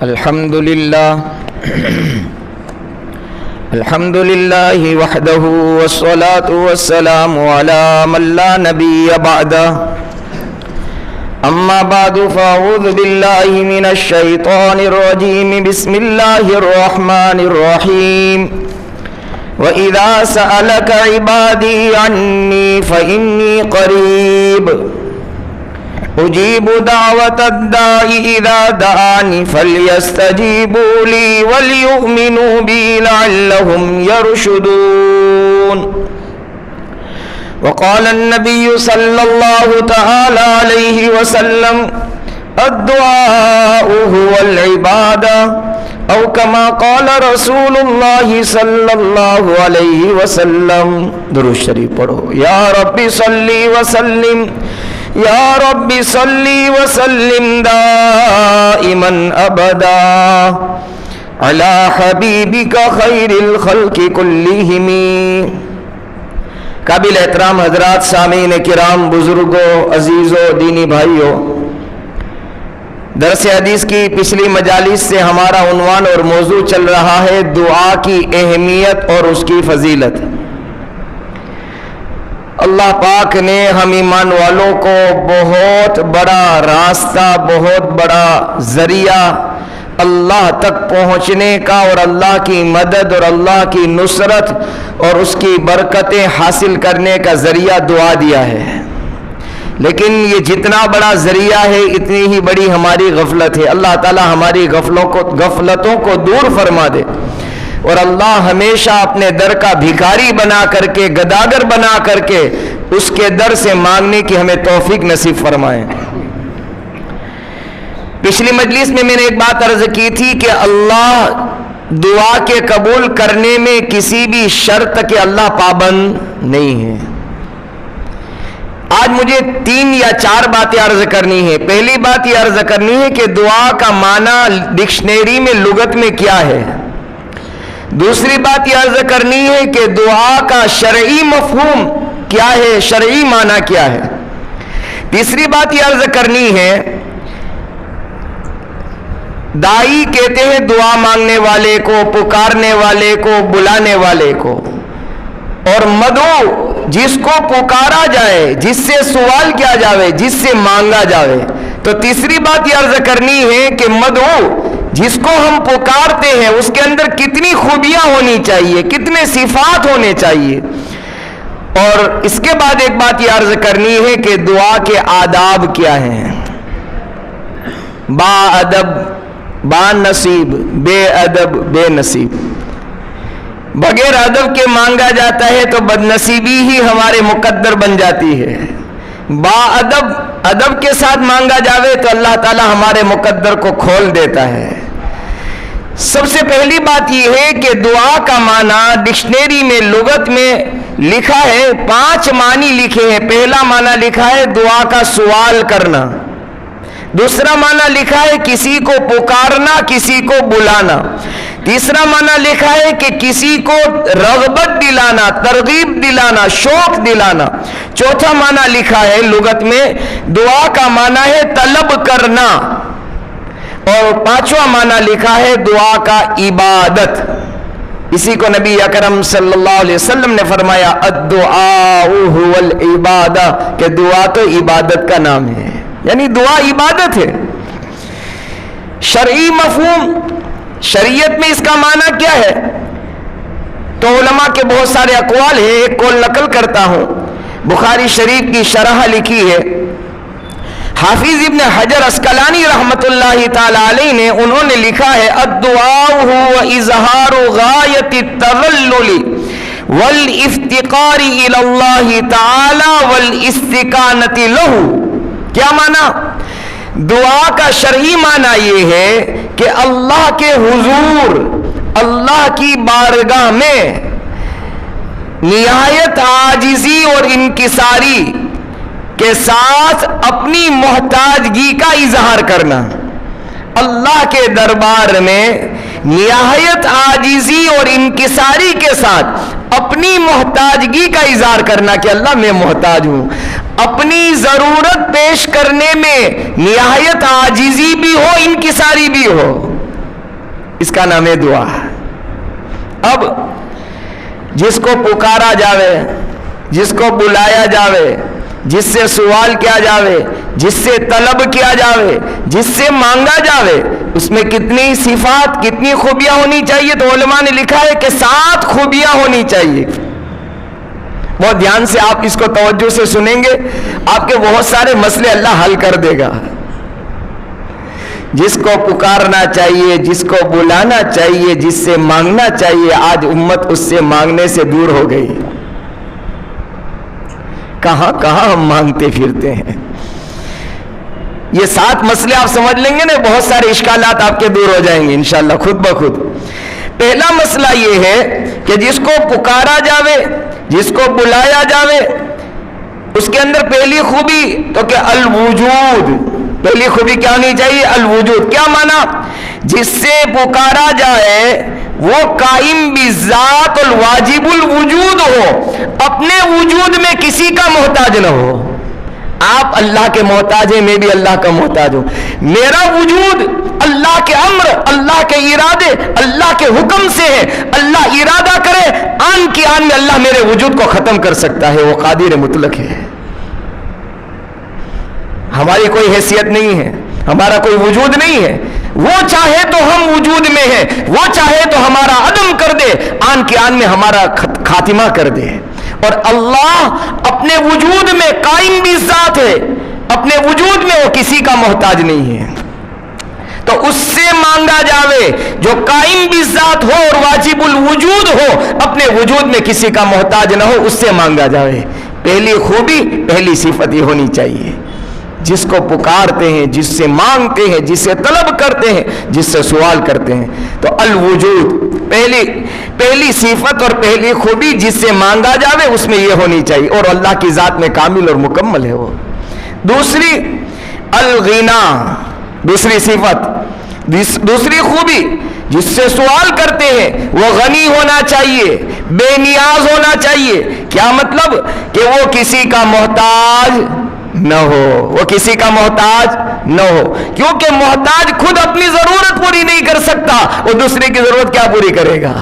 الحمد لله وحده والصلاة والسلام على من لا نبي بعده أما بعد فأعوذ بالله من الشيطان الرجيم بسم الله الرحمن الرحيم وإذا سألك عبادي عني فإني قريب أجيب دعوة الداع إذا دعاني فليستجيبوا لي وليؤمنوا بي لعلهم يرشدون وقال النبي صلى الله تعالى عليه وسلم الدعاء هو العبادة أو كما قال رسول الله صلى الله عليه وسلم درود شریف پڑھو یا رب صلی وسلم یا رب صلی وسلم دائما ابدا علی حبیبک خیر الخلق کلہم۔ قابل احترام حضرات، سامعین کرام، بزرگوں، عزیزوں، دینی بھائیوں، درس حدیث کی پچھلی مجالس سے ہمارا عنوان اور موضوع چل رہا ہے دعا کی اہمیت اور اس کی فضیلت۔ اللہ پاک نے ہم ایمان والوں کو بہت بڑا راستہ، بہت بڑا ذریعہ اللہ تک پہنچنے کا اور اللہ کی مدد اور اللہ کی نصرت اور اس کی برکتیں حاصل کرنے کا ذریعہ دعا دیا ہے، لیکن یہ جتنا بڑا ذریعہ ہے اتنی ہی بڑی ہماری غفلت ہے۔ اللہ تعالی ہماری غفلتوں کو دور فرما دے اور اللہ ہمیشہ اپنے در کا بھکاری بنا کر کے، گداگر بنا کر کے اس کے در سے مانگنے کی ہمیں توفیق نصیب فرمائے۔ پچھلی مجلس میں نے ایک بات عرض کی تھی کہ اللہ دعا کے قبول کرنے میں کسی بھی شرط کے اللہ پابند نہیں ہے۔ آج مجھے 3 یا 4 باتیں عرض کرنی ہے۔ پہلی بات یہ عرض کرنی ہے کہ دعا کا معنی ڈکشنری میں لغت میں کیا ہے۔ دوسری بات یہ عرض کرنی ہے کہ دعا کا شرعی مفہوم کیا ہے، شرعی معنی کیا ہے۔ تیسری بات یہ عرض کرنی ہے، دائی کہتے ہیں دعا مانگنے والے کو، پکارنے والے کو، بلانے والے کو، اور مدعو جس کو پکارا جائے، جس سے سوال کیا جاوے، جس سے مانگا جاوے۔ تو تیسری بات یہ عرض کرنی ہے کہ مدعو جس کو ہم پکارتے ہیں اس کے اندر کتنی خوبیاں ہونی چاہیے، کتنے صفات ہونے چاہیے۔ اور اس کے بعد ایک بات یہ عرض کرنی ہے کہ دعا کے آداب کیا ہیں۔ با ادب با نصیب، بے ادب بے نصیب۔ بغیر ادب کے مانگا جاتا ہے تو بد نصیبی ہی ہمارے مقدر بن جاتی ہے۔ با ادب، ادب کے ساتھ مانگا جاوے تو اللہ تعالی ہمارے مقدر کو کھول دیتا ہے۔ سب سے پہلی بات یہ ہے کہ دعا کا معنی ڈکشنری میں لغت میں لکھا ہے، 5 معنی لکھے ہیں۔ پہلا معنی لکھا ہے دعا کا سوال کرنا، دوسرا معنی لکھا ہے کسی کو پکارنا، کسی کو بلانا، تیسرا معنی لکھا ہے کہ کسی کو رغبت دلانا، ترغیب دلانا، شوق دلانا، چوتھا معنی لکھا ہے لغت میں دعا کا معنی ہے طلب کرنا، اور 5واں معنی لکھا ہے دعا کا عبادت۔ اسی کو نبی اکرم صلی اللہ علیہ وسلم نے فرمایا الدعاء هو العبادہ، کہ دعا تو عبادت کا نام ہے، یعنی دعا عبادت ہے۔ شرعی مفہوم، شریعت میں اس کا معنی کیا ہے؟ تو علماء کے بہت سارے اقوال ہیں، ایک قول نقل کرتا ہوں۔ بخاری شریف کی شرح لکھی ہے حافظ ابن حجر اسقلانی رحمت اللہ تعالی علیہ نے، انہوں نے لکھا ہے الدعاء هو اظہار غایت التذلل والافتقار الی اللہ تعالی والاستکانۃ لہ۔ کیا معنی؟ دعا کا شرعی معنی یہ ہے کہ اللہ کے حضور، اللہ کی بارگاہ میں نہایت عاجزی اور انکساری کے ساتھ اپنی محتاجگی کا اظہار کرنا۔ اللہ کے دربار میں نہایت عاجزی اور انکساری کے ساتھ اپنی محتاجگی کا اظہار کرنا کہ اللہ میں محتاج ہوں، اپنی ضرورت پیش کرنے میں نہایت عاجزی بھی ہو، انکساری بھی ہو، اس کا نام ہے دعا۔ اب جس کو پکارا جاوے، جس کو بلایا جاوے، جس سے سوال کیا جاوے، جس سے طلب کیا جاوے، جس سے مانگا جاوے، اس میں کتنی صفات، کتنی خوبیاں ہونی چاہیے؟ تو علماء نے لکھا ہے کہ 7 خوبیاں ہونی چاہیے۔ بہت دھیان سے آپ اس کو توجہ سے سنیں گے، آپ کے بہت سارے مسئلے اللہ حل کر دے گا۔ جس کو پکارنا چاہیے، جس کو بلانا چاہیے، جس سے مانگنا چاہیے، آج امت اس سے مانگنے سے دور ہو گئی۔ کہاں کہاں ہم مانگتے پھرتے ہیں۔ یہ 7 مسئلے آپ سمجھ لیں گے نا، بہت سارے اشکالات آپ کے دور ہو جائیں گے انشاءاللہ خود بخود۔ پہلا مسئلہ یہ ہے کہ جس کو پکارا جاوے، جس کو بلایا جاوے، اس کے اندر پہلی خوبی تو کہ الوجود، پہلی خوبی کیا ہونی چاہیے؟ الوجود۔ کیا معنی؟ جس سے پکارا جائے وہ قائم بذات الواجب الوجود ہو، اپنے وجود میں کسی کا محتاج نہ ہو۔ آپ اللہ کے محتاج ہیں، میں بھی اللہ کا محتاج ہوں۔ میرا وجود اللہ کے امر، اللہ کے ارادے، اللہ کے حکم سے ہے۔ اللہ ارادہ کرے آن کی آن میں اللہ میرے وجود کو ختم کر سکتا ہے، وہ قادر مطلق ہے۔ ہماری کوئی حیثیت نہیں ہے، ہمارا کوئی وجود نہیں ہے۔ وہ چاہے تو ہم وجود میں ہیں، وہ چاہے تو ہمارا عدم کر دے، آن کی آن میں ہمارا خاتمہ کر دے۔ اور اللہ اپنے وجود میں قائم بھی ذات ہے، اپنے وجود میں وہ کسی کا محتاج نہیں ہے۔ تو اس سے مانگا جاوے جو قائم بھی ذات ہو اور واجب الوجود ہو، اپنے وجود میں کسی کا محتاج نہ ہو، اس سے مانگا جاوے۔ پہلی خوبی، پہلی صفت یہ ہونی چاہیے۔ جس کو پکارتے ہیں، جس سے مانگتے ہیں، جس سے طلب کرتے ہیں، جس سے سوال کرتے ہیں، تو الوجود پہلی صفت اور پہلی خوبی، جس سے مانگا جاوے اس میں یہ ہونی چاہیے، اور اللہ کی ذات میں کامل اور مکمل ہے وہ۔ دوسری الغنا، دوسری صفت، دوسری خوبی، جس سے سوال کرتے ہیں وہ غنی ہونا چاہیے، بے نیاز ہونا چاہیے۔ کیا مطلب؟ کہ وہ کسی کا محتاج نہ ہو، وہ کسی کا محتاج نہ ہو، کیونکہ محتاج خود اپنی ضرورت پوری نہیں کر سکتا، وہ دوسرے کی ضرورت کیا پوری کرے گا؟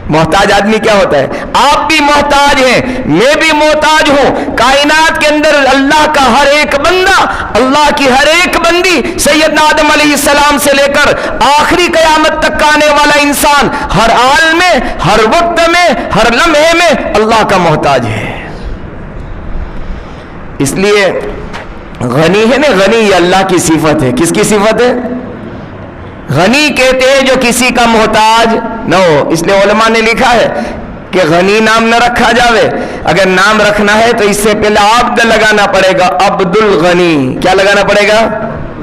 محتاج آدمی کیا ہوتا ہے؟ آپ بھی محتاج ہیں، میں بھی محتاج ہوں۔ کائنات کے اندر اللہ کا ہر ایک بندہ، اللہ کی ہر ایک بندی، سیدنا آدم علیہ السلام سے لے کر آخری قیامت تک کا آنے والا انسان، ہر حال میں، ہر وقت میں، ہر لمحے میں اللہ کا محتاج ہے۔ اس لیے غنی ہے نا، غنی یہ اللہ کی صفت ہے۔ کس کی صفت ہے؟ غنی کہتے ہیں جو کسی کا محتاج نہ ہو۔ اس لیے علماء نے لکھا ہے کہ غنی نام نہ رکھا جاوے، اگر نام رکھنا ہے تو اس سے پہلے عبد لگانا پڑے گا، عبد الغنی۔ کیا لگانا پڑے گا؟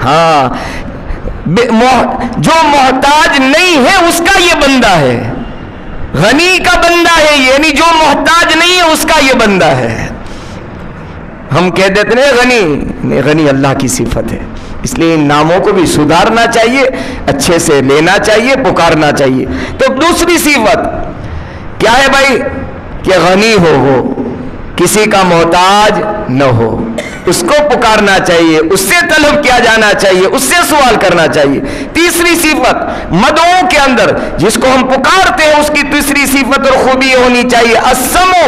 ہاں، جو محتاج نہیں ہے اس کا یہ بندہ ہے، غنی کا بندہ ہے، یعنی جو محتاج نہیں ہے اس کا یہ بندہ ہے۔ ہم کہہ دیتے ہیں غنی، غنی اللہ کی صفت ہے۔ اس لیے ان ناموں کو بھی سدھارنا چاہیے، اچھے سے لینا چاہیے، پکارنا چاہیے۔ تو دوسری صفت کیا ہے بھائی؟ کہ غنی ہو، وہ کسی کا محتاج نہ ہو، اس کو پکارنا چاہیے، اس سے طلب کیا جانا چاہیے، اس سے سوال کرنا چاہیے۔ تیسری صفت مدعو کے اندر جس کو ہم پکارتے ہیں اس کی تیسری صفت اور خوبی ہونی چاہیے السمع،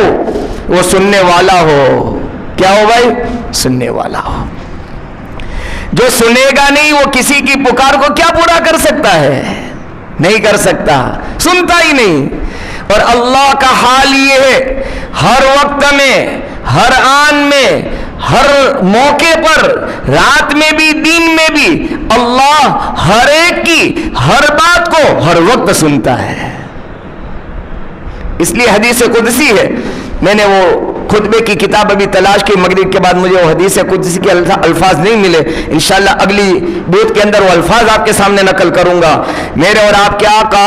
وہ سننے والا ہو۔ کیا ہو بھائی؟ سننے والا ہو۔ جو سنے گا نہیں وہ کسی کی پکار کو کیا پورا کر سکتا ہے؟ نہیں کر سکتا، سنتا ہی نہیں۔ اور اللہ کا حال یہ ہے، ہر وقت میں، ہر آن میں، ہر موقع پر، رات میں بھی دن میں بھی، اللہ ہر ایک کی ہر بات کو ہر وقت سنتا ہے۔ اس لیے حدیث قدسی ہے، میں نے وہ خطبے کی کتاب ابھی تلاش کی، مغرب کے بعد مجھے وہ حدیث قدسی کے الفاظ نہیں ملے، انشاءاللہ اگلی بوتھ کے اندر وہ الفاظ آپ کے سامنے نقل کروں گا۔ میرے اور آپ کے آقا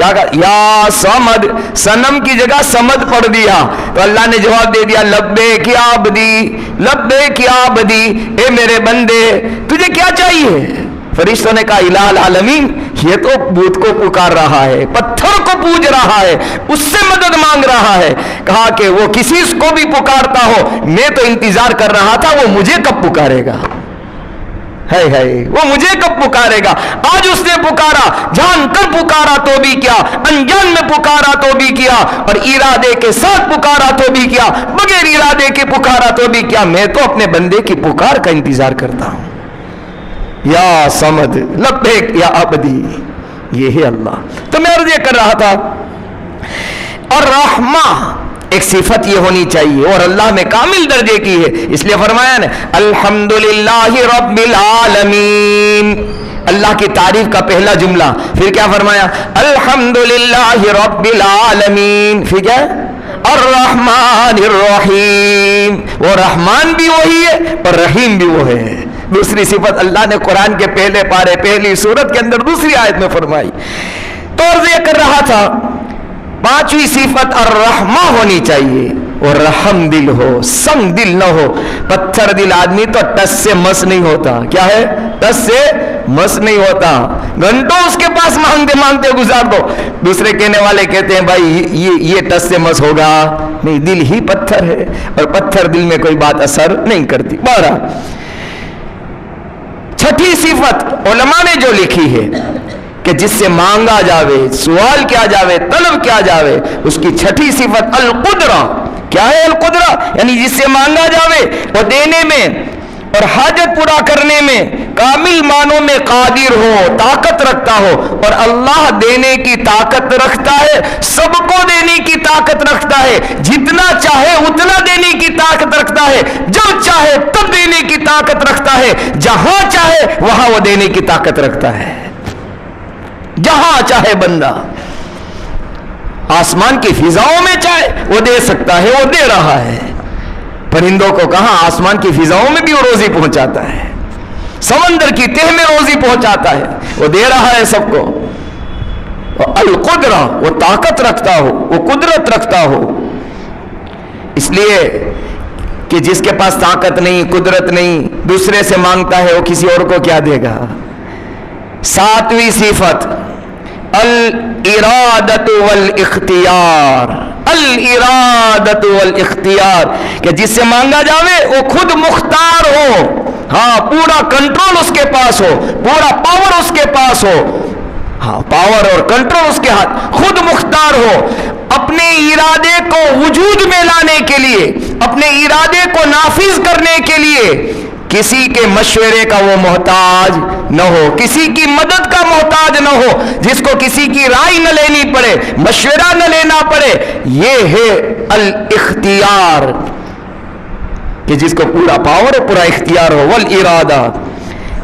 کیا کہا؟ یا سمد، صنم کی جگہ سمد پڑھ دیا تو اللہ نے جواب دے دیا لبیک یا عبدی، لبیک یا عبدی، اے میرے بندے تجھے کیا چاہیے؟ فرشتوں نے کہا الہ العالمین، یہ تو بت کو پکار رہا ہے، پتھر کو پوج رہا ہے، اس سے مدد مانگ رہا ہے۔ کہا کہ وہ کسی کو بھی پکارتا ہو، میں تو انتظار کر رہا تھا وہ مجھے کب پکارے گا، ہے وہ مجھے کب پکارے گا۔ آج اس نے پکارا، جان کر پکارا تو بھی کیا، انجان میں پکارا تو بھی کیا، اور ارادے کے ساتھ پکارا تو بھی کیا، بغیر ارادے کے پکارا تو بھی کیا۔ میں تو اپنے بندے کی پکار کا انتظار کرتا ہوں۔ یا سمد لبیک یا عبدی، یہ ہے اللہ۔ تو میں عرض یہ کر رہا تھا، اور رحمہ ایک صفت یہ ہونی چاہیے، اور اللہ میں کامل درجے کی ہے، اس لیے فرمایا نا الحمدللہ رب العالمین، اللہ کی تعریف کا پہلا جملہ، پھر کیا فرمایا؟ الحمدللہ رب العالمین، پھر کیا؟ الرحمن الرحیم، وہ رحمان بھی وہی ہے اور رحیم بھی وہ ہے۔ دوسری صفت اللہ نے قرآن کے پہلے پارے پہلی سورت کے اندر دوسری آیت میں فرمائی۔ تو عرض یہ کر رہا تھا، پانچویں صفت الرحمہ ہونی چاہیے، اور رحم دل ہو، سنگ دل نہ ہو۔ پتھر دل آدمی تو ٹس سے مس نہیں ہوتا، کیا ہے؟ ٹس سے مس نہیں ہوتا، گھنٹوں اس کے پاس مانگتے مانگتے گزار دو۔ دوسرے کہنے والے کہتے ہیں بھائی یہ ٹس سے مس ہوگا، نہیں، دل ہی پتھر ہے، اور پتھر دل میں کوئی بات اثر نہیں کرتی۔ بارہ چھٹی صفت علماء نے جو لکھی ہے کہ جس سے مانگا جاوے، سوال کیا جاوے، طلب کیا جاوے، اس کی چھٹی صفت القدرہ۔ کیا ہے القدرہ؟ یعنی جس سے مانگا جاوے اور دینے میں اور حاجت پورا کرنے میں کامل معنوں میں قادر ہو، طاقت رکھتا ہو، اور اللہ دینے کی طاقت رکھتا ہے، سب کو دینے کی طاقت رکھتا ہے، جتنا چاہے اتنا دینے کی طاقت رکھتا ہے، جب چاہے تب دینے کی طاقت رکھتا ہے، جہاں چاہے وہاں وہ دینے کی طاقت رکھتا ہے، جہاں چاہے بندہ آسمان کی فضاؤں میں چاہے وہ دے سکتا ہے، وہ دے رہا ہے۔ پرندوں کو کہاں آسمان کی فضاؤں میں بھی وہ روزی پہنچاتا ہے، سمندر کی تہ میں روزی پہنچاتا ہے، وہ دے رہا ہے سب کو۔ القدرہ، وہ طاقت رکھتا ہو، وہ قدرت رکھتا ہو۔ اس لیے کہ جس کے پاس طاقت نہیں، قدرت نہیں، دوسرے سے مانگتا ہے، وہ کسی اور کو کیا دے گا۔ ساتویں صفت الارادۃ والاختیار، الارادۃ والاختیار، کہ جس سے مانگا جاوے وہ خود مختار ہو، ہاں پورا کنٹرول اس کے پاس ہو، پورا پاور اس کے پاس ہو، ہاں پاور اور کنٹرول اس کے ہاتھ، خود مختار ہو، اپنے ارادے کو وجود میں لانے کے لیے، اپنے ارادے کو نافذ کرنے کے لیے کسی کے مشورے کا وہ محتاج نہ ہو، کسی کی مدد کا محتاج نہ ہو، جس کو کسی کی رائے نہ لینی پڑے، مشورہ نہ لینا پڑے۔ یہ ہے الاختیار، کہ جس کو پورا پاور اور پورا اختیار ہو۔ والارادہ،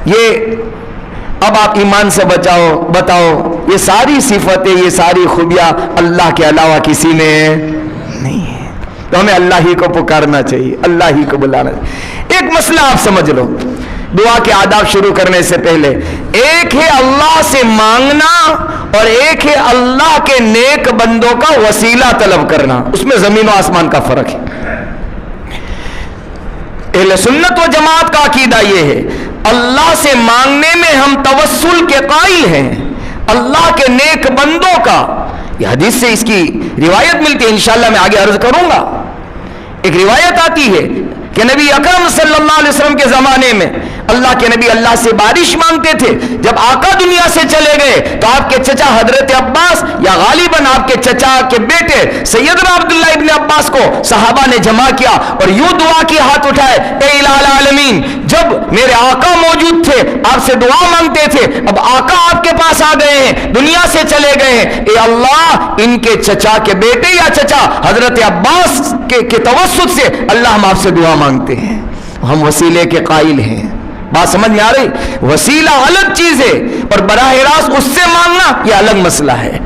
یہ اب آپ ایمان سے بتاؤ یہ ساری صفتیں، یہ ساری خوبیاں اللہ کے علاوہ کسی میں نہیں ہے، تو ہمیں اللہ ہی کو پکارنا چاہیے، اللہ ہی کو بلانا چاہیے۔ ایک مسئلہ آپ سمجھ لو دعا کے آداب شروع کرنے سے پہلے، ایک ہے اللہ سے مانگنا اور ایک ہے اللہ کے نیک بندوں کا وسیلہ طلب کرنا، اس میں زمین و آسمان کا فرق ہے۔ اہل سنت و جماعت کا عقیدہ یہ ہے، اللہ سے مانگنے میں ہم توسل کے قائل ہیں، اللہ کے نیک بندوں کا، یہ حدیث سے اس کی روایت ملتی ہے، انشاءاللہ میں آگے عرض کروں گا۔ ایک روایت آتی ہے کہ نبی اکرم صلی اللہ علیہ وسلم کے زمانے میں اللہ کے نبی اللہ سے بارش مانگتے تھے۔ جب آقا دنیا سے چلے گئے تو آپ کے چچا حضرت عباس، یا غالباً آپ کے چچا کے بیٹے سیدنا عبداللہ ابن عباس کو صحابہ نے جمع کیا اور یوں دعا کی، ہاتھ اٹھائے، اے الہ العالمین، جب میرے آقا موجود تھے آپ سے دعا مانگتے تھے، اب آقا آپ کے پاس آ گئے ہیں، دنیا سے چلے گئے ہیں، اے اللہ ان کے چچا کے بیٹے یا چچا حضرت عباس کے توسط سے اللہ ہم آپ سے دعا مانگتے ہیں، ہم وسیلے کے قائل ہیں۔ بات سمجھ میں آ رہی؟ وسیلہ الگ چیز ہے اور براہ راست اس سے مانگنا یہ الگ مسئلہ ہے۔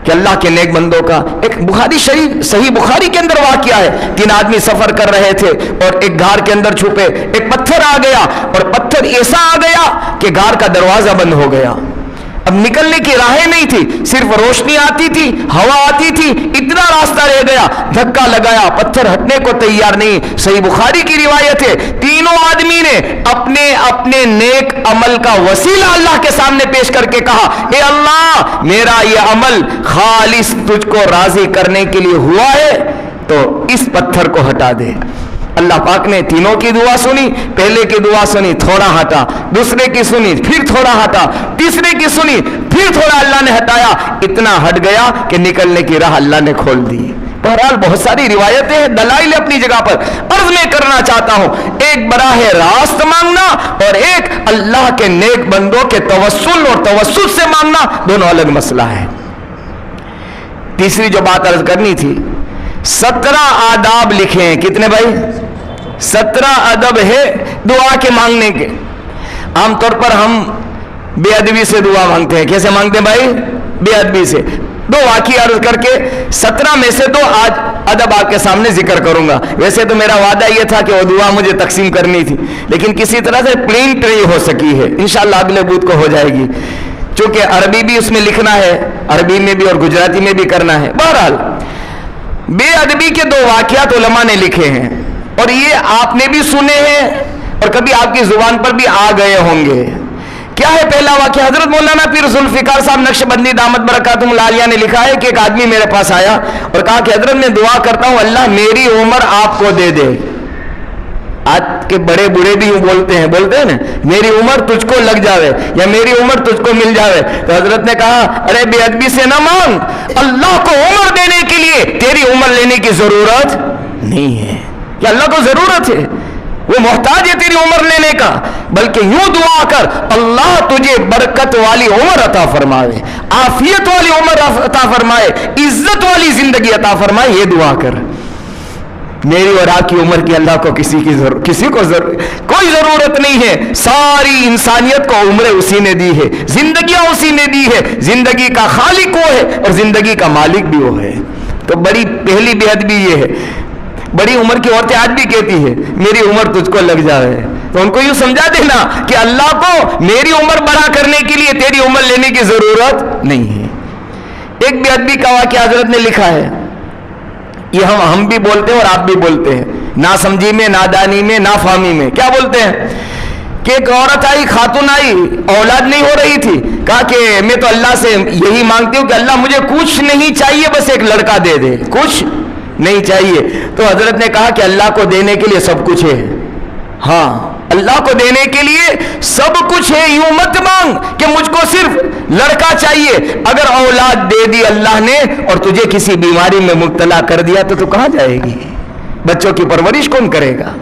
کہ اللہ کے نیک بندوں کا ایک بخاری شریف صحیح بخاری کے اندر واقعہ ہے، 3 آدمی سفر کر رہے تھے اور ایک غار کے اندر چھپے، ایک پتھر آ گیا اور پتھر ایسا آ گیا کہ غار کا دروازہ بند ہو گیا۔ اب نکلنے کی راہیں نہیں تھی، صرف روشنی آتی تھی، ہوا آتی تھی، اتنا راستہ رہ گیا، دھکا لگایا، پتھر ہٹنے کو تیار نہیں۔ صحیح بخاری کی روایت ہے، تینوں آدمی نے اپنے اپنے نیک عمل کا وسیلہ اللہ کے سامنے پیش کر کے کہا، اے اللہ میرا یہ عمل خالص تجھ کو راضی کرنے کے لیے ہوا ہے تو اس پتھر کو ہٹا دے۔ اللہ پاک نے تینوں کی دعا سنی، پہلے کی دعا سنی، تھوڑا ہٹا، دوسرے کی سنی، پھر تھوڑا ہٹا، تیسرے کی سنی، پھر تھوڑا اللہ نے ہٹایا، اتنا ہٹ گیا کہ نکلنے کی راہ اللہ نے کھول دی۔ بہرحال بہت ساری روایتیں ہیں، دلائل اپنی جگہ پر۔ عرض میں کرنا چاہتا ہوں، ایک براہ راست مانگنا اور ایک اللہ کے نیک بندوں کے توسل اور توسل سے مانگنا، دونوں الگ مسئلہ ہے۔ تیسری جو بات عرض کرنی تھی، 17 آداب لکھے ہیں۔ کتنے بھائی؟ 17 ادب ہے دعا کے مانگنے کے۔ عام طور پر ہم بے ادبی سے دعا مانگتے ہیں۔ کیسے مانگتے ہیں بھائی؟ بے ادبی سے۔ دو واقعہ عرض کر کے 17 میں سے تو آج ادب آپ کے سامنے ذکر کروں گا۔ ویسے تو میرا وعدہ یہ تھا کہ وہ دعا مجھے تقسیم کرنی تھی، لیکن کسی طرح سے پرنٹ نہیں ہو سکی ہے، انشاءاللہ اگلے بدھ کو ہو جائے گی، چونکہ عربی بھی اس میں لکھنا ہے، عربی میں بھی اور گجراتی میں بھی کرنا ہے۔ بہرحال بے ادبی کے 2 واقعات علماء نے لکھے ہیں، اور یہ آپ نے بھی سنے ہیں اور کبھی آپ کی زبان پر بھی آ گئے ہوں گے۔ کیا ہے پہلا واقعہ؟ حضرت مولانا پیر ذوالفقار صاحب نقشبندی دامت برکاتہم العالیہ نے لکھا ہے کہ ایک آدمی میرے پاس آیا اور کہا کہ حضرت میں دعا کرتا ہوں اللہ میری عمر آپ کو دے دے۔ آج کے بڑے بوڑھے بھی بولتے ہیں نا، میری عمر تجھ کو لگ جاوے یا میری عمر تجھ کو مل جاوے۔ تو حضرت نے کہا ارے بے ادبی سے نہ مانگ، اللہ کو عمر دینے کے لیے تیری عمر لینے کی ضرورت نہیں ہے، کہ اللہ کو ضرورت ہے، وہ محتاج ہے تیری عمر لینے کا، بلکہ یوں دعا کر اللہ تجھے برکت والی عمر عطا فرمائے، عافیت والی عمر عطا فرمائے، عزت والی زندگی عطا فرمائے، یہ دعا کر۔ میری اور آپ کی عمر کی اللہ کو کسی کو کوئی ضرورت نہیں ہے۔ ساری انسانیت کو عمریں اسی نے دی ہے، زندگیاں اسی نے دی ہے، زندگی کا خالق وہ ہے اور زندگی کا مالک بھی وہ ہے۔ تو بڑی پہلی بے ادبی یہ ہے۔ بڑی عمر کی عورتیں آج بھی کہتی ہے میری عمر تجھ کو لگ جائے، تو ان کو یوں سمجھا دینا کہ اللہ کو میری عمر بڑا کرنے کے لیے تیری عمر لینے کی ضرورت نہیں ہے۔ ایک بے ادبی کا واقعہ حضرت نے لکھا ہے، یہ ہم بھی بولتے ہیں اور آپ بھی بولتے ہیں، ناسمجھی میں، نادانی میں، نافہمی میں۔ کیا بولتے ہیں کہ ایک عورت آئی، خاتون آئی، اولاد نہیں ہو رہی تھی، کہا کہ میں تو اللہ سے یہی مانگتی ہوں کہ اللہ مجھے کچھ نہیں چاہیے، بس ایک لڑکا دے دے، کچھ نہیں چاہیے۔ تو حضرت نے کہا کہ اللہ کو دینے کے لیے سب کچھ ہے، ہاں اللہ کو دینے کے لیے سب کچھ ہے، یوں مت مانگ کہ مجھ کو صرف لڑکا چاہیے۔ اگر اولاد دے دی اللہ نے اور تجھے کسی بیماری میں مبتلا کر دیا تو کہاں جائے گی؟ بچوں کی پرورش کون کرے گا؟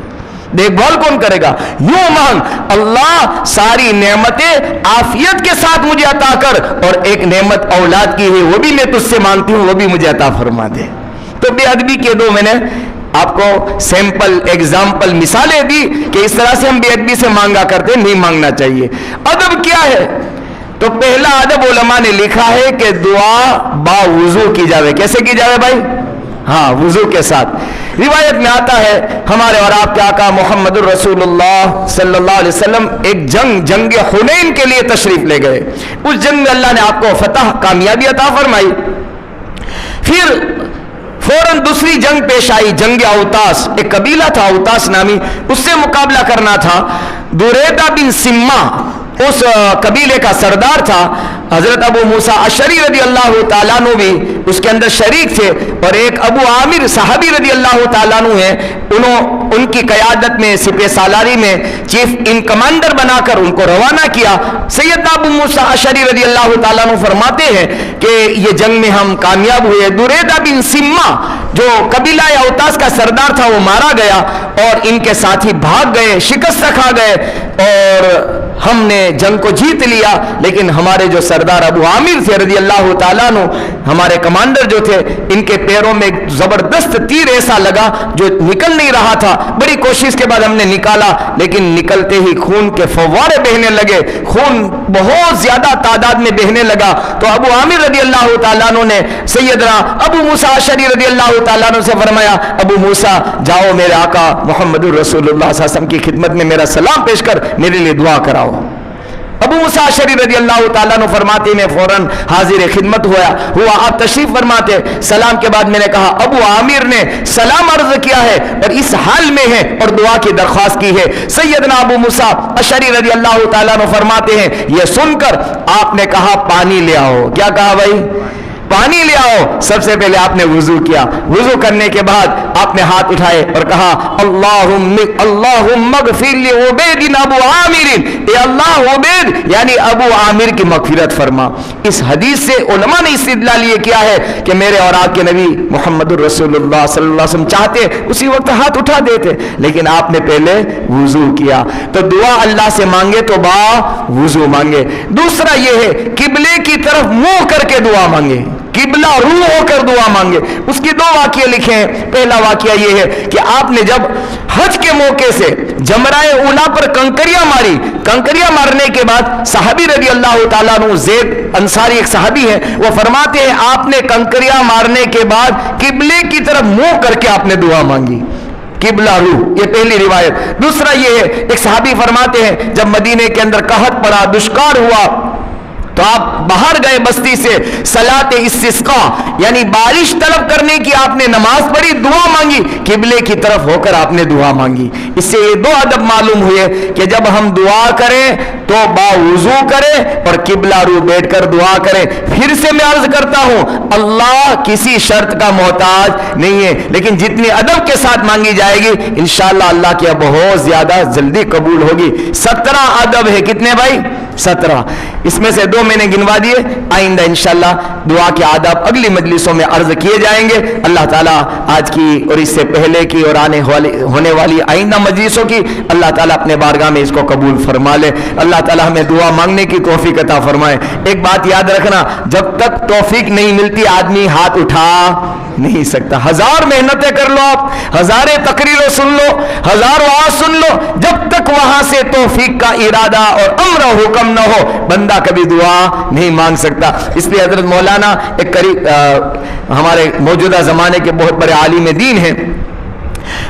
دیکھ بھال کون کرے گا؟ یوں مانگ اللہ ساری نعمتیں عافیت کے ساتھ مجھے عطا کر، اور ایک نعمت اولاد کی ہے وہ بھی میں تجھ سے مانگتی ہوں، وہ بھی مجھے عطا فرما دے۔ تو بے ادبی کے 2 میں نے آپ کو سیمپل ایگزامپل مثالیں دی کہ اس طرح سے ہم بے ادبی سے مانگا کرتے، نہیں مانگنا چاہیے۔ ادب کیا ہے؟ تو پہلا ادب علماء نے لکھا ہے کہ دعا با وضو کی جاوے۔ کیسے کی جاوے بھائی؟ ہاں وضو کے ساتھ۔ روایت میں آتا ہے ہمارے اور آپ کے آقا محمد الرسول اللہ صلی اللہ علیہ وسلم ایک جنگ حنین کے لیے تشریف لے گئے۔ اس جنگ میں اللہ نے آپ کو فتح، کامیابی عطا فرمائی۔ پھر فوراً دوسری جنگ پیش آئی، جنگ اوتاس۔ ایک قبیلہ تھا اوتاس نامی، اس سے مقابلہ کرنا تھا۔ دریدہ بن سمہ اس قبیلے کا سردار تھا۔ حضرت ابو موسیٰ اشعری رضی اللہ تعالیٰ عنہ بھی اس کے اندر شریک تھے، اور ایک ابو عامر صحابی رضی اللہ تعالیٰ عنہ ہیں، ان کی قیادت میں سپہ سالاری میں چیف ان کمانڈر بنا کر ان کو روانہ کیا۔ سیدنا ابو موسیٰ اشعری رضی اللہ تعالیٰ عنہ فرماتے ہیں کہ یہ جنگ میں ہم کامیاب ہوئے۔ دریدہ بن سمہ جو قبیلہ اوتاس کا سردار تھا وہ مارا گیا، اور ان کے ساتھی بھاگ گئے، شکست کھا گئے، اور ہم نے جنگ کو جیت لیا۔ لیکن ہمارے جو سردار ابو عامر تھے رضی اللہ تعالیٰ عنہ، ہمارے کمانڈر جو تھے، ان کے پیروں میں ایک زبردست تیر ایسا لگا جو نکل نہیں رہا تھا۔ بڑی کوشش کے بعد ہم نے نکالا، لیکن نکلتے ہی خون کے فوارے بہنے لگے، خون بہت زیادہ تعداد میں بہنے لگا۔ تو ابو عامر رضی اللہ تعالیٰ عنہ نے سیدنا ابو موسیٰ اشعری رضی اللہ تعالیٰ عنہ سے فرمایا ابو موسیٰ جاؤ میرے آقا محمد الرسول اللہ صلی اللہ علیہ وسلم کی خدمت میں میرا سلام پیش کر میرے لیے دعا کراؤ۔ ابو موسیٰ اشعری رضی اللہ تعالیٰ عنہ فرماتے ہیں میں فوراً حاضر خدمت ہوا آپ تشریف فرماتے، سلام کے بعد میں نے کہا ابو عامر نے سلام عرض کیا ہے اور اس حال میں ہے اور دعا کی درخواست کی ہے۔ سیدنا ابو موسیٰ اشعری رضی اللہ تعالیٰ عنہ فرماتے ہیں یہ سن کر آپ نے کہا پانی لے آؤ۔ کیا کہا بھائی؟ پانی لے آؤ۔ سب سے پہلے آپ نے وضو کیا، وضو کرنے کے بعد آپ نے ہاتھ اٹھائے اور کہا اللہم اغفر لعبید ابو عامر، اے اللہ عبید یعنی ابو عامر کی مغفرت فرما۔ اس حدیث سے علماء نے استدلال یہ کیا ہے کہ میرے اور آپ کے نبی محمد الرسول اللہ صلی اللہ علیہ وسلم چاہتے اسی وقت ہاتھ اٹھا دیتے، لیکن آپ نے پہلے وضو کیا۔ تو دعا اللہ سے مانگے تو با وضو مانگے۔ دوسرا یہ ہے قبلے کی طرف منہ کر کے دعا مانگے، قبلہ رو ہو کر دعا مانگے۔ اس کی دو واقعے لکھے ہیں۔ پہلا واقعہ یہ ہے کہ آپ نے جب حج کے موقع سے جمرہ اولا پر کنکریاں ماری، کنکریاں مارنے کے بعد صحابی رضی اللہ تعالیٰ عنہ زید انصاری ایک صحابی ہیں، وہ فرماتے ہیں آپ نے کنکریاں مارنے کے بعد قبلے کی طرف منہ کر کے آپ نے دعا مانگی، قبلہ رو۔ یہ پہلی روایت۔ دوسرا یہ ہے ایک صحابی فرماتے ہیں جب مدینے کے اندر قحط پڑا، دشکار ہوا، تو آپ باہر گئے بستی سے، صلاۃ استسقاء یعنی بارش طلب کرنے کی آپ نے نماز پڑھی، دعا مانگی، قبلے کی طرف ہو کر آپ نے دعا مانگی۔ اس سے یہ دو ادب معلوم ہوئے کہ جب ہم دعا کریں تو باوضو کریں اور قبلہ رو بیٹھ کر دعا کریں۔ پھر سے میں عرض کرتا ہوں اللہ کسی شرط کا محتاج نہیں ہے، لیکن جتنی ادب کے ساتھ مانگی جائے گی انشاءاللہ اللہ کی بہت زیادہ جلدی قبول ہوگی۔ 17 ادب ہے، کتنے بھائی؟ 17۔ اس میں سے 2 میں نے گنوا دیے، آئندہ انشاءاللہ دعا کے آداب اگلی مجلسوں میں عرض کیے جائیں گے۔ اللہ تعالیٰ آج کی اور اس سے پہلے کی اور ہونے والی آئندہ مجلسوں کی اللہ تعالیٰ اپنے بارگاہ میں اس کو قبول فرما لے۔ اللہ تعالیٰ ہمیں دعا مانگنے کی توفیق عطا فرمائے۔ ایک بات یاد رکھنا، جب تک توفیق نہیں ملتی آدمی ہاتھ اٹھا نہیں سکتا۔ 1000 محنتیں کر لو آپ، 1000 تقریریں سن لو، 1000 وعظ سن لو، جب تک وہاں سے توفیق کا ارادہ اور امر حکم نہ ہو بندہ کبھی دعا نہیں مانگ سکتا۔ اس لیے حضرت مولانا ایک قریب ہمارے موجودہ زمانے کے بہت بڑے عالم دین ہیں،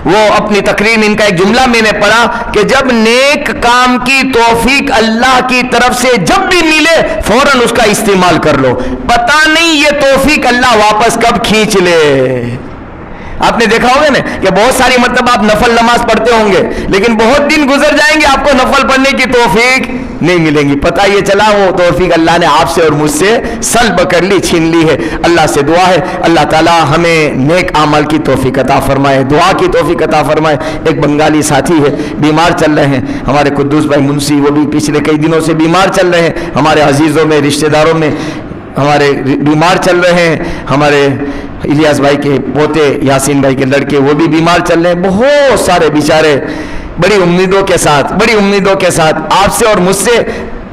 وہ اپنی تقریر میں ان کا ایک جملہ میں نے پڑھا کہ جب نیک کام کی توفیق اللہ کی طرف سے جب بھی ملے فوراً اس کا استعمال کر لو، پتہ نہیں یہ توفیق اللہ واپس کب کھینچ لے۔ آپ نے دیکھا ہوگا نا کہ بہت ساری مرتبہ آپ نفل نماز پڑھتے ہوں گے لیکن بہت دن گزر جائیں گے آپ کو نفل پڑھنے کی توفیق نہیں ملیں گی، پتہ یہ چلا وہ توفیق اللہ نے آپ سے اور مجھ سے سلب کر لی، چھین لی ہے۔ اللہ سے دعا ہے اللہ تعالیٰ ہمیں نیک عمل کی توفیق عطا فرمائے، دعا کی توفیق عطا فرمائے۔ ایک بنگالی ساتھی ہے بیمار چل رہے ہیں، ہمارے قدوس بھائی منسی، وہ بھی پچھلے کئی دنوں سے بیمار چل رہے ہیں، ہمارے عزیزوں میں رشتہ داروں میں ہمارے بیمار چل رہے ہیں، ہمارے الیاس بھائی کے پوتے یاسین بھائی کے لڑکے وہ بھی بیمار چل رہے ہیں، بہت سارے بیچارے بڑی امیدوں کے ساتھ آپ سے اور مجھ سے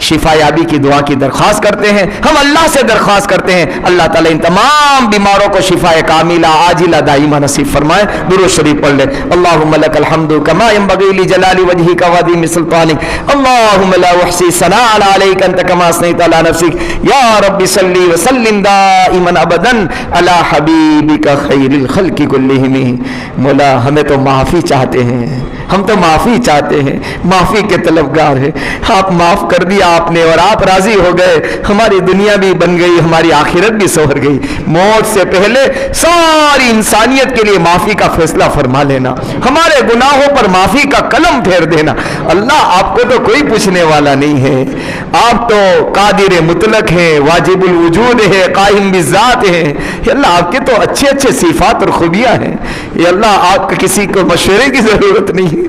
شفا یابی کی دعا کی درخواست کرتے ہیں۔ ہم اللہ سے درخواست کرتے ہیں اللہ تعالیٰ ان تمام بیماروں کو شفا کاملہ عاجلہ دائمہ نصیب فرمائے۔ درود شریف پڑھ لیں۔ اللہم لک الحمد کما ینبغی لجلال وجہک وعظیم سلطانک، اللہم لا احصی ثناء علیک انت کما اثنیت علی نفسک، یا رب صلی وسلم دائما ابدا علی حبیبک خیر الخلق کلہم۔ مولا ہمیں تو معافی چاہتے ہیں، ہم تو معافی چاہتے ہیں، معافی کے طلبگار ہیں۔ آپ معاف کر دیا آپ نے اور آپ راضی ہو گئے، ہماری دنیا بھی بن گئی، ہماری آخرت بھی سنور گئی۔ موت سے پہلے ساری انسانیت کے لیے معافی کا فیصلہ فرما لینا، ہمارے گناہوں پر معافی کا قلم پھیر دینا۔ اللہ آپ کو تو کوئی پوچھنے والا نہیں ہے، آپ تو قادر مطلق ہیں، واجب الوجود ہے، قائم بالذات ہیں۔ یا اللہ آپ کے تو اچھے اچھے صفات اور خوبیاں ہیں۔ یا اللہ آپ کو کسی کو مشورے کی ضرورت نہیں ہے،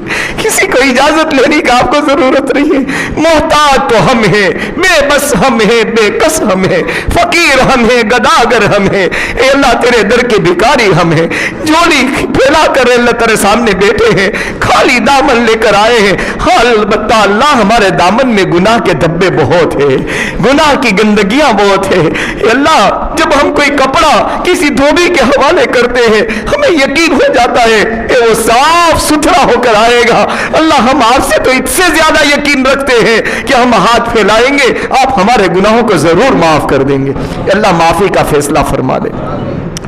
کسی کو اجازت لینے کی آپ کو ضرورت نہیں ہے۔ محتاج تو ہم ہیں، بے بس ہم ہیں، بے کس ہم ہیں، فقیر ہم ہیں، گداگر ہم ہیں۔ اے اللہ تیرے در کے بھکاری ہم ہیں، جوڑی پھیلا کر اللہ تیرے سامنے بیٹھے ہیں، خالی دامن لے کر آئے ہیں۔ ہاں البتہ اللہ ہمارے دامن میں گناہ کے دھبے بہت ہیں، گناہ کی گندگیاں بہت ہیں۔ اے اللہ جب ہم کوئی کپڑا کسی دھوبی کے حوالے کرتے ہیں ہمیں یقین ہو جاتا ہے کہ وہ صاف ستھرا ہو کر آئے گا۔ اللہ ہم آپ سے تو اس سے زیادہ یقین رکھتے ہیں کہ ہم ہاتھ پھیلائیں گے آپ ہمارے گناہوں کو ضرور معاف کر دیں گے۔ اللہ معافی کا فیصلہ فرما دے۔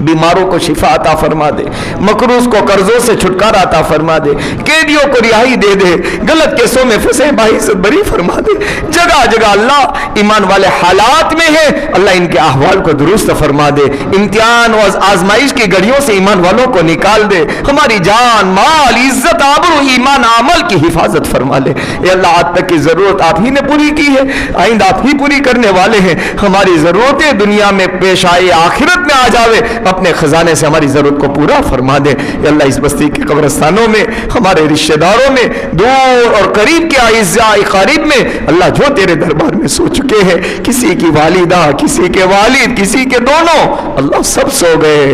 بیماروں کو شفا عطا فرما دے, مقروض کو قرضوں سے چھٹکارا عطا فرما دے, قیدیوں کو رہائی دے دے, غلط کیسوں میں پھنسے باعزت بری فرما دے. جگہ جگہ اللہ ایمان والے حالات میں ہیں, اللہ ان کے احوال کو درست فرما دے. امتحان و آزمائش کی گھڑیوں سے ایمان والوں کو نکال دے. ہماری جان مال عزت آبرو ایمان عمل کی حفاظت فرما لے. اے اللہ آج تک کی ضرورت آپ ہی نے پوری کی ہے, آئندہ آپ ہی پوری کرنے والے ہیں. ہماری ضرورتیں دنیا میں پیش آئے آخرت میں آ جاوے, اپنے خزانے سے ہماری ضرورت کو پورا فرما دے. اے اللہ اس بستی کے قبرستانوں میں, ہمارے رشتہ داروں میں, دور اور قریب کے اعزاء اقارب میں, اللہ جو تیرے دربار میں سو چکے ہیں, کسی کی والدہ, کسی کے والد, کسی کے دونوں, اللہ سب سو گئے,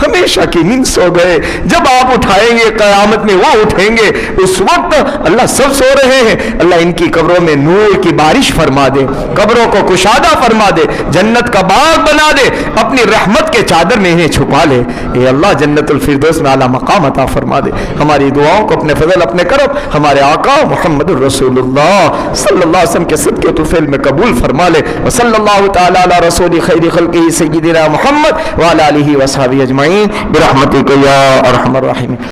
ہمیشہ کی نیند سو گئے. جب آپ اٹھائیں گے قیامت میں وہ اٹھیں گے, اس وقت اللہ سب سو رہے ہیں. اللہ ان کی قبروں میں نور کی بارش فرما دے, قبروں کو کشادہ فرما دے, جنت کا باغ بنا دے, اپنی رحمت کے چادر میں انہیں چھپا لے. اے اللہ جنت الفردوس میں اعلیٰ مقام عطا فرما دے. ہماری دعاؤں کو اپنے فضل اپنے کرم ہمارے آقا محمد الرسول اللہ صلی اللہ علیہ وسلم کے صدقے طفیل میں قبول فرما لے. وصلی اللہ تعالی علی رسول خیر خلقہ سیدنا محمد وعلی آلہ وصحبہ اجمعین برحمتک یا ارحم الراحمین.